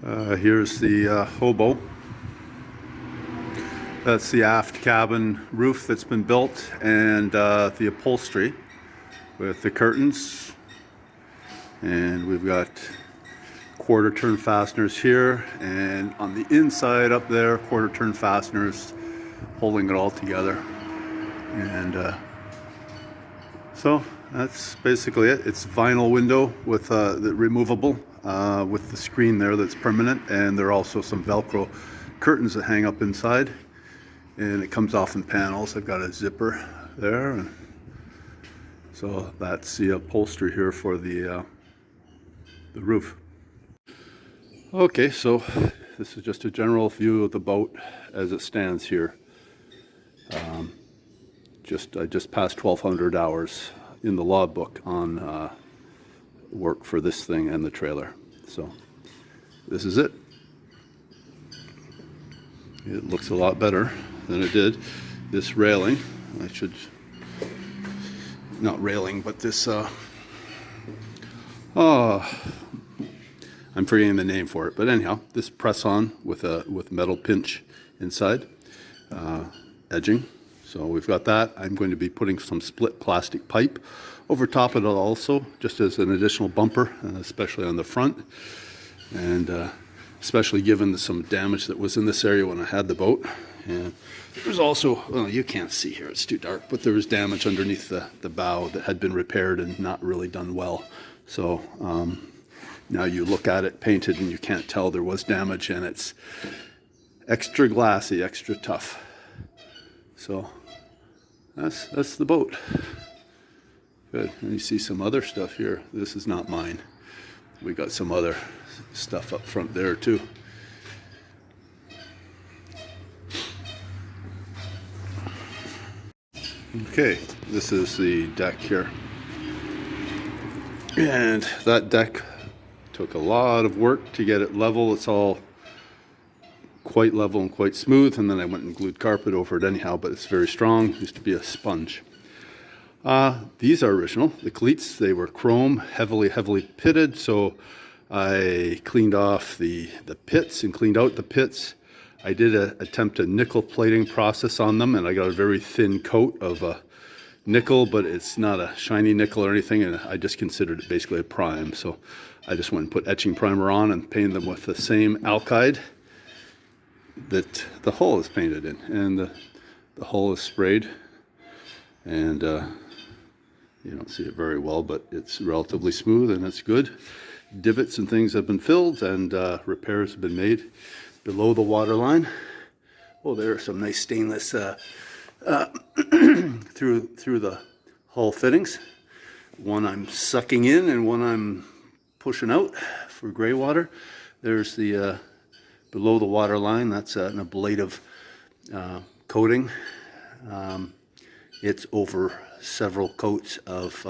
Here's the Hobo. That's the aft cabin roof that's been built, and the upholstery with the curtains. And we've got quarter turn fasteners here, and on the inside up there, quarter turn fasteners holding it all together. And so that's basically it. It's vinyl window with the removable with the screen there that's permanent, and there are also some Velcro curtains that hang up inside, and it comes off in panels. I've got a zipper there, and so that's the upholstery here for the roof. Okay, so this is just a general view of the boat as it stands here. I just passed 1,200 hours in the logbook on work for this thing and the trailer. So this is it. It looks a lot better than it did. This railing, not railing, but this, I'm forgetting the name for it, but anyhow, this press on with metal pinch inside, edging. So we've got that. I'm going to be putting some split plastic pipe over top of it also, just as an additional bumper, especially on the front. And especially given some damage that was in this area when I had the boat. And there's also, well, you can't see here, it's too dark, but there was damage underneath the bow that had been repaired and not really done well. So now you look at it painted and you can't tell there was damage, and it's extra glassy, extra tough. So that's the boat. Good. And you see some other stuff here. This is not mine. We got some other stuff up front there too. Okay, this is the deck here. And that deck took a lot of work to get it level. It's all quite level and quite smooth, and then I went and glued carpet over it anyhow, but it's very strong. It used to be a sponge. These are original. The cleats, they were chrome, heavily pitted, so I cleaned off the pits and cleaned out the pits. I did attempt a nickel plating process on them, and I got a very thin coat of nickel, but it's not a shiny nickel or anything, and I just considered it basically a prime. So I just went and put etching primer on and painted them with the same alkyd that the hull is painted in, and the hull is sprayed, and you don't see it very well, but it's relatively smooth and it's good. Divots and things have been filled, and repairs have been made below the water line. Oh, there are some nice stainless through the hull fittings. One I'm sucking in and one I'm pushing out for gray water. There's the below the water line, that's an ablative coating. It's over several coats of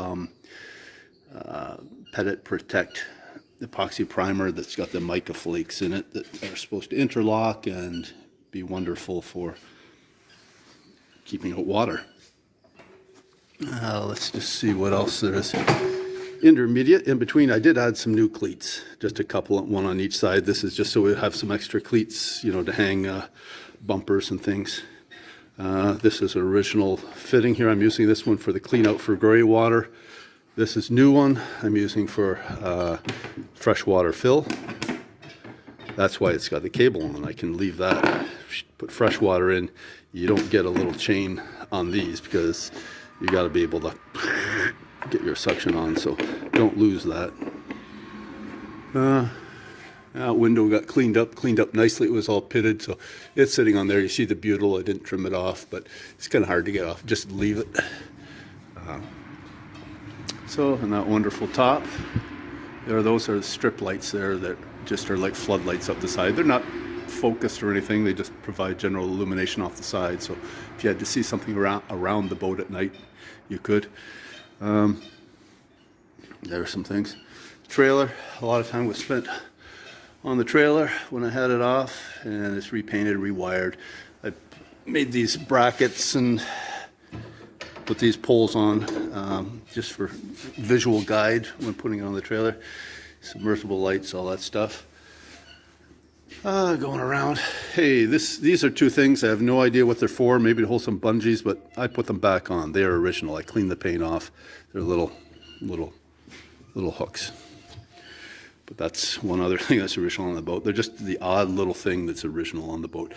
Petit Protect epoxy primer that's got the mica flakes in it that are supposed to interlock and be wonderful for keeping out water. Let's just see what else there is. Intermediate, in between, I did add some new cleats, just a couple, one on each side. This is just so we have some extra cleats, you know, to hang bumpers and things. This is an original fitting here. I'm using this one for the clean out for gray water. This is new one I'm using for freshwater fill. That's why it's got the cable on. I can leave that, put fresh water in. You don't get a little chain on these because you got to be able to get your suction on, so don't lose that. That window got cleaned up nicely. It was all pitted, so it's sitting on there. You see the butyl, I didn't trim it off, but it's kind of hard to get off. Just leave it. And that wonderful top, those are the strip lights there that just are like floodlights up the side. They're not focused or anything, they just provide general illumination off the side, so if you had to see something around the boat at night, you could. There are some things. Trailer, a lot of time was spent on the trailer when I had it off, and it's repainted, rewired. I made these brackets and put these poles on just for visual guide when putting it on the trailer. Submersible lights, all that stuff. Going around. Hey, these are two things. I have no idea what they're for. Maybe to hold some bungees, but I put them back on. They are original. I cleaned the paint off. They're little hooks. But that's one other thing that's original on the boat. They're just the odd little thing that's original on the boat.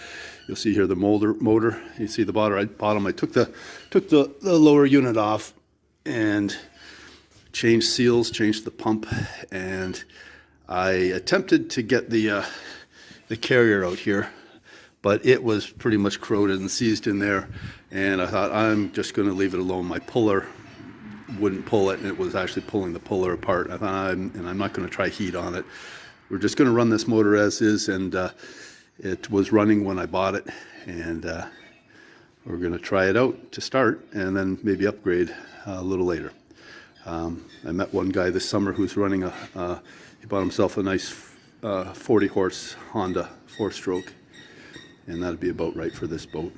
You'll see here the motor. You see the bottom. I took the lower unit off and changed seals, changed the pump, and I attempted to get the carrier out here, but it was pretty much corroded and seized in there, and I thought I'm just going to leave it alone. My puller wouldn't pull it, and it was actually pulling the puller apart. I thought I'm not going to try heat on it. We're just going to run this motor as is, and it was running when I bought it, and we're going to try it out to start and then maybe upgrade a little later. I met one guy this summer who's running he bought himself a nice 40 horse Honda 4-stroke, and that'd be about right for this boat.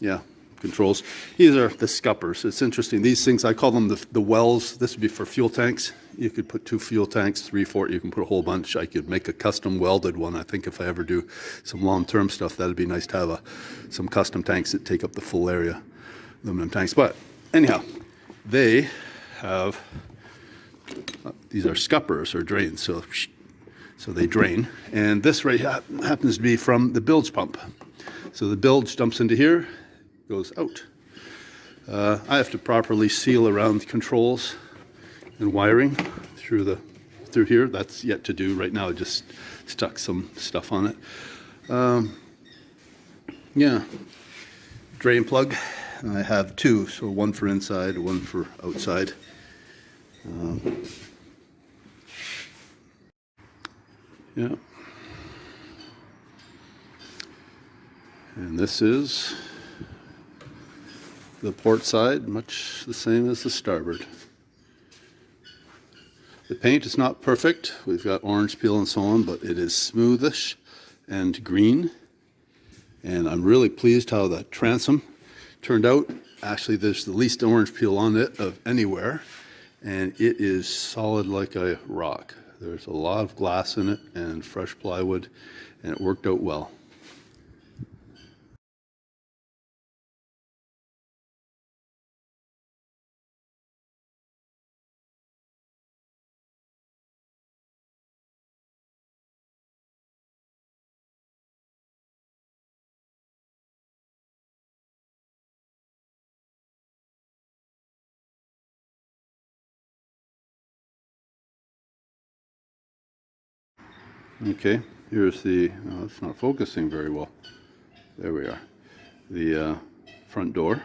Yeah, controls. These are the scuppers. It's interesting. These things, I call them the wells. This would be for fuel tanks. You could put 2 fuel tanks, 3, 4. You can put a whole bunch. I could make a custom welded one. I think if I ever do some long-term stuff, that'd be nice to have some custom tanks that take up the full area, aluminum tanks. But anyhow, they have, these are scuppers or drains, so they drain. And this right happens to be from the bilge pump. So the bilge dumps into here, goes out. I have to properly seal around the controls and wiring through here. That's yet to do. Right now I just stuck some stuff on it. Yeah, drain plug. I have 2, so one for inside, one for outside. Yeah. And this is the port side, much the same as the starboard. The paint is not perfect. We've got orange peel and so on, but it is smoothish and green. And I'm really pleased how the transom turned out. Actually, there's the least orange peel on it of anywhere, and it is solid like a rock. There's a lot of glass in it and fresh plywood, and it worked out well. Okay, here's the, it's not focusing very well. There we are. The front door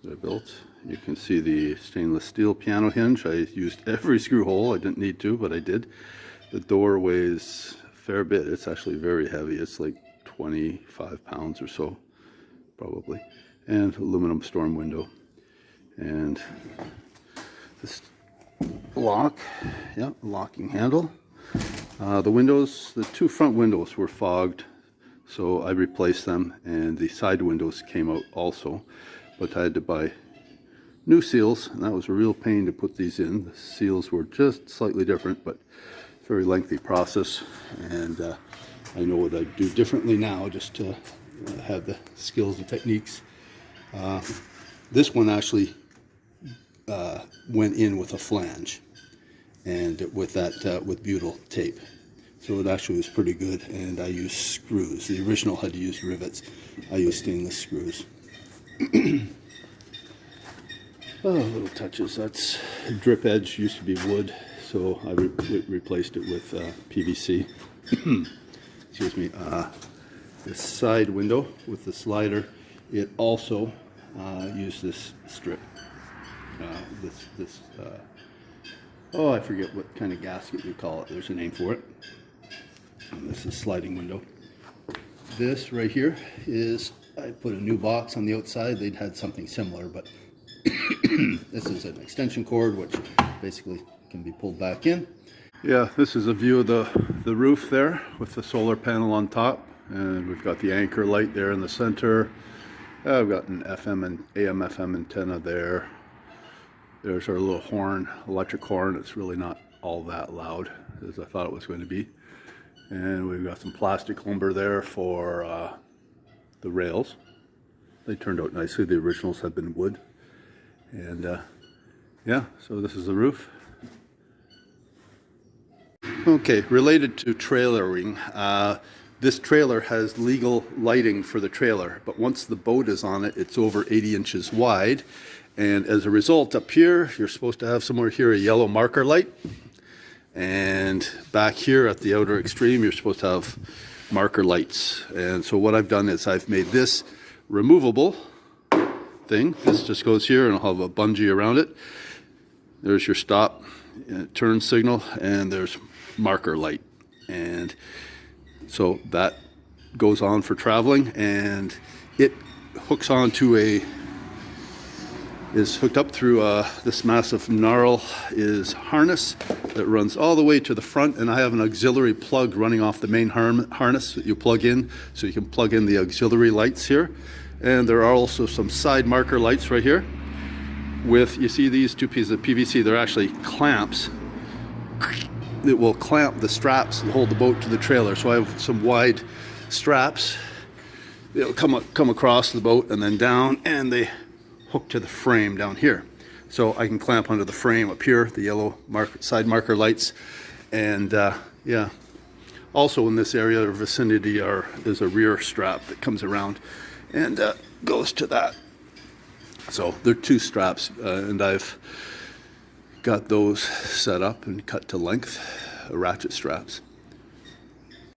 that I built. You can see the stainless steel piano hinge. I used every screw hole. I didn't need to, but I did. The door weighs a fair bit. It's actually very heavy. It's like 25 pounds or so, probably. And aluminum storm window. And this lock, yeah, locking handle. The windows, the 2 front windows were fogged, so I replaced them, and the side windows came out also, but I had to buy new seals, and that was a real pain to put these in. The seals were just slightly different, but very lengthy process, and I know what I'd do differently now just to have the skills and techniques. This one actually went in with a flange, and with that with butyl tape, so it actually was pretty good. And I used screws. The original had to use rivets. I used stainless screws. Oh, little touches. That's drip edge used to be wood, so I replaced it with PVC. Excuse me. This side window with the slider, it also used this strip. Oh, I forget what kind of gasket you call it. There's a name for it. And this is sliding window. This right here is, I put a new box on the outside. They'd had something similar, but this is an extension cord which basically can be pulled back in. Yeah, this is a view of the roof there with the solar panel on top, and we've got the anchor light there in the center. I've got an FM and AM FM antenna there. There's our little horn, electric horn. It's really not all that loud as I thought it was going to be. And we've got some plastic lumber there for the rails. They turned out nicely. The originals have been wood. And yeah, so this is the roof. Okay, related to trailering, this trailer has legal lighting for the trailer, but once the boat is on it, it's over 80 inches wide. And as a result, up here, you're supposed to have somewhere here a yellow marker light. And back here at the outer extreme, you're supposed to have marker lights. And so what I've done is I've made this removable thing. This just goes here and I'll have a bungee around it. There's your stop, turn signal, and there's marker light. And so that goes on for traveling, and it hooks onto is hooked up through this massive gnarl harness that runs all the way to the front, and I have an auxiliary plug running off the main harness that you plug in, so you can plug in the auxiliary lights here. And there are also some side marker lights right here with, you see these two pieces of PVC, they're actually clamps that will clamp the straps that hold the boat to the trailer. So I have some wide straps. They'll come across the boat and then down, and they hook to the frame down here. So I can clamp onto the frame up here, the yellow side marker lights. And yeah, also in this area or vicinity is a rear strap that comes around and goes to that. So there are two straps, and I've got those set up and cut to length, ratchet straps.